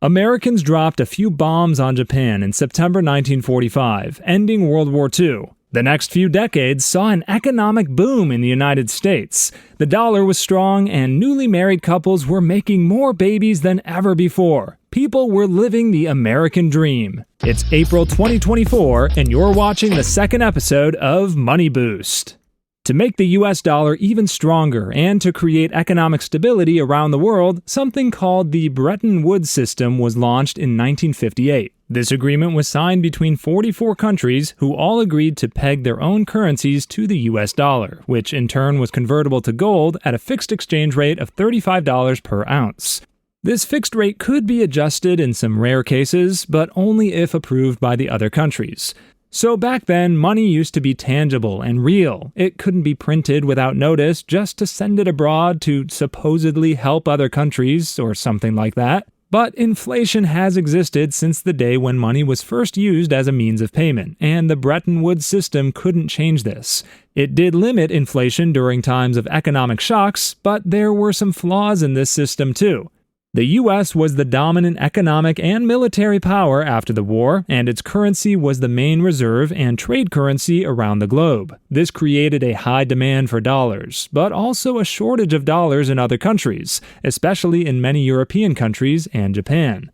Americans dropped a few bombs on Japan in September 1945, ending World War II. The next few decades saw an economic boom in the United States. The dollar was strong, and newly married couples were making more babies than ever before. People were living the American dream. It's April 2024, and you're watching the second episode of Money Boost. To make the US dollar even stronger and to create economic stability around the world, something called the Bretton Woods System was launched in 1958. This agreement was signed between 44 countries who all agreed to peg their own currencies to the US dollar, which in turn was convertible to gold at a fixed exchange rate of $35 per ounce. This fixed rate could be adjusted in some rare cases, but only if approved by the other countries. So back then, money used to be tangible and real. It couldn't be printed without notice just to send it abroad to supposedly help other countries or something like that. But inflation has existed since the day when money was first used as a means of payment, and the Bretton Woods system couldn't change this. It did limit inflation during times of economic shocks, but there were some flaws in this system too. The US was the dominant economic and military power after the war, and its currency was the main reserve and trade currency around the globe. This created a high demand for dollars, but also a shortage of dollars in other countries, especially in many European countries and Japan.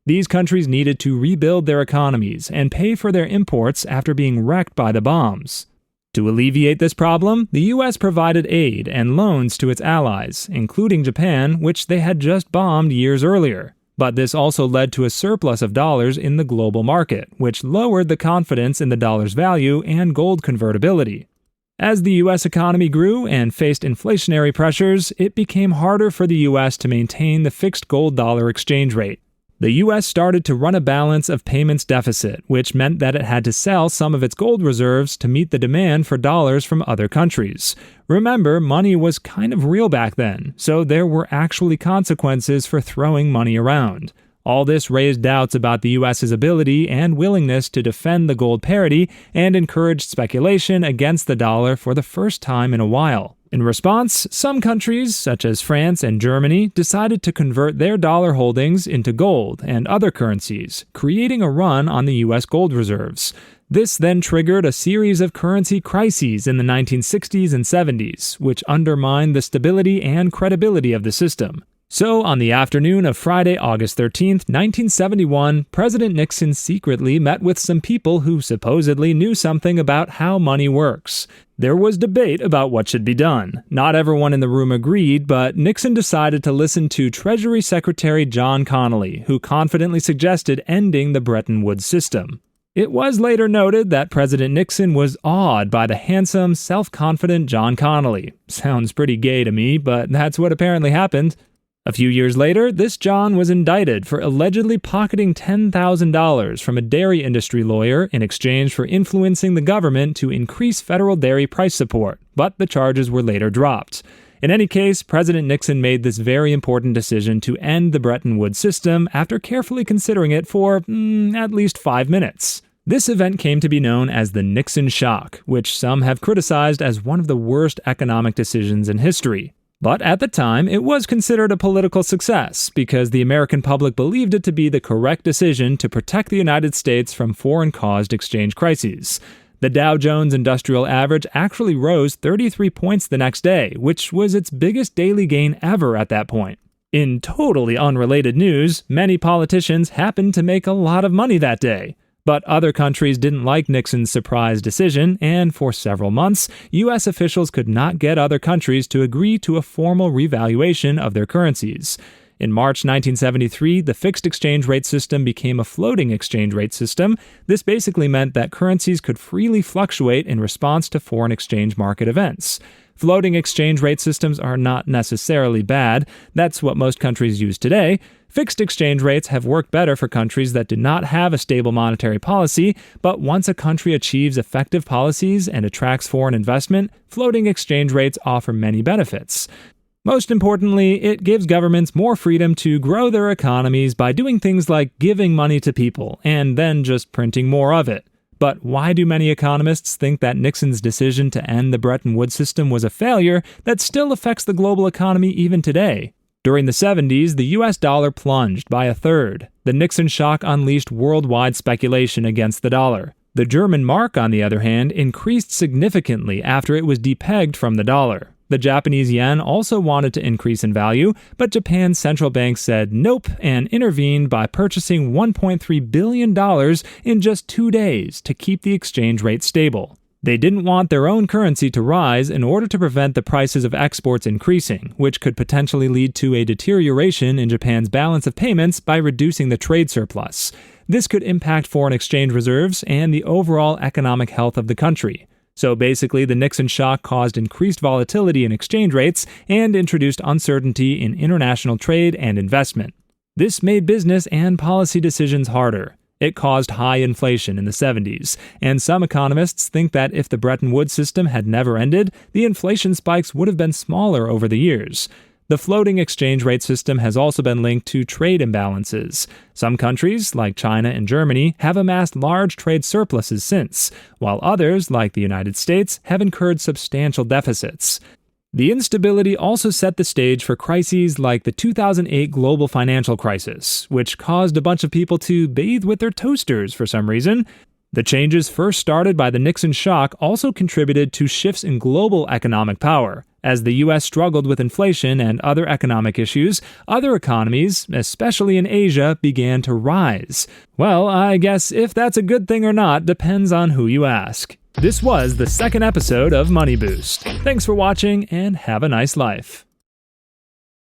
These countries needed to rebuild their economies and pay for their imports after being wrecked by the bombs. To alleviate this problem, the US provided aid and loans to its allies, including Japan, which they had just bombed years earlier. But this also led to a surplus of dollars in the global market, which lowered the confidence in the dollar's value and gold convertibility. As the US economy grew and faced inflationary pressures, it became harder for the US to maintain the fixed gold-dollar exchange rate. The US started to run a balance of payments deficit, which meant that it had to sell some of its gold reserves to meet the demand for dollars from other countries. Remember, money was kind of real back then, so there were actually consequences for throwing money around. All this raised doubts about the US's ability and willingness to defend the gold parity and encouraged speculation against the dollar for the first time in a while. In response, some countries, such as France and Germany, decided to convert their dollar holdings into gold and other currencies, creating a run on the US gold reserves. This then triggered a series of currency crises in the 1960s and 70s, which undermined the stability and credibility of the system. So, on the afternoon of Friday, August 13, 1971, President Nixon secretly met with some people who supposedly knew something about how money works. There was debate about what should be done. Not everyone in the room agreed, but Nixon decided to listen to Treasury Secretary John Connally, who confidently suggested ending the Bretton Woods system. It was later noted that President Nixon was awed by the handsome, self-confident John Connally. Sounds pretty gay to me, but that's what apparently happened. A few years later, this John was indicted for allegedly pocketing $10,000 from a dairy industry lawyer in exchange for influencing the government to increase federal dairy price support, but the charges were later dropped. In any case, President Nixon made this very important decision to end the Bretton Woods system after carefully considering it for at least 5 minutes. This event came to be known as the Nixon shock, which some have criticized as one of the worst economic decisions in history. But at the time, it was considered a political success because the American public believed it to be the correct decision to protect the United States from foreign-caused exchange crises. The Dow Jones Industrial Average actually rose 33 points the next day, which was its biggest daily gain ever at that point. In totally unrelated news, many politicians happened to make a lot of money that day. But other countries didn't like Nixon's surprise decision, and for several months, U.S. officials could not get other countries to agree to a formal revaluation of their currencies. In March 1973, the fixed exchange rate system became a floating exchange rate system. This basically meant that currencies could freely fluctuate in response to foreign exchange market events. Floating exchange rate systems are not necessarily bad. That's what most countries use today. Fixed exchange rates have worked better for countries that do not have a stable monetary policy, but once a country achieves effective policies and attracts foreign investment, floating exchange rates offer many benefits. Most importantly, it gives governments more freedom to grow their economies by doing things like giving money to people and then just printing more of it. But why do many economists think that Nixon's decision to end the Bretton Woods system was a failure that still affects the global economy even today? During the 70s, the US dollar plunged by a third. The Nixon shock unleashed worldwide speculation against the dollar. The German mark, on the other hand, increased significantly after it was depegged from the dollar. The Japanese yen also wanted to increase in value, but Japan's central bank said nope and intervened by purchasing $1.3 billion in just 2 days to keep the exchange rate stable. They didn't want their own currency to rise in order to prevent the prices of exports increasing, which could potentially lead to a deterioration in Japan's balance of payments by reducing the trade surplus. This could impact foreign exchange reserves and the overall economic health of the country. So basically, the Nixon shock caused increased volatility in exchange rates and introduced uncertainty in international trade and investment. This made business and policy decisions harder. It caused high inflation in the 70s, and some economists think that if the Bretton Woods System had never ended, the inflation spikes would have been smaller over the years. The floating exchange rate system has also been linked to trade imbalances. Some countries, like China and Germany, have amassed large trade surpluses since, while others, like the United States, have incurred substantial deficits. The instability also set the stage for crises like the 2008 global financial crisis, which caused a bunch of people to bathe with their toasters for some reason. The changes first started by the Nixon shock also contributed to shifts in global economic power. As the U.S. struggled with inflation and other economic issues, other economies, especially in Asia, began to rise. Well, I guess if that's a good thing or not depends on who you ask. This was the second episode of Money Boost. Thanks for watching and have a nice life.